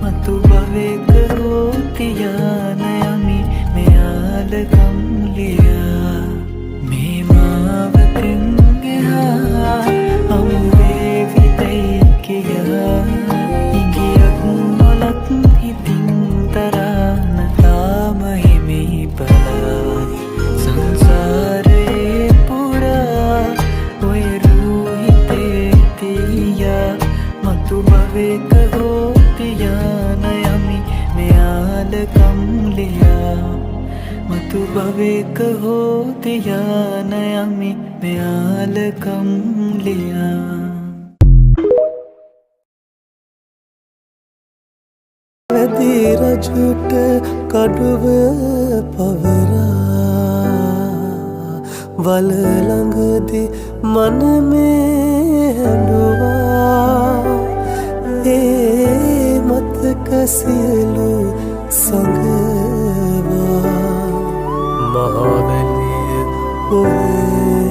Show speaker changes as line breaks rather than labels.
මතු භවයක හෝ තියාන යමි මෙයාලකම් ලියා මේ මාවතින් එහා හමු වේවිදැයි කියා ඉඟියක් නොලත් හිතින් තරාන තාම හිමි බලා සංසාරයේ පුරා ඔය රූහිතේ තියා මතු භවයක හෝ තියාන යමි මෙයාලකම් ලියා මතු භවයක හෝ තියාන යමි මෙයාලකම් ලියා වැදි රජුට කඩුව පවරා වල ළඟදී මනමේ හැඬුවා ඒ මතක සියලු සංගවා මහවැලිය ඔහේ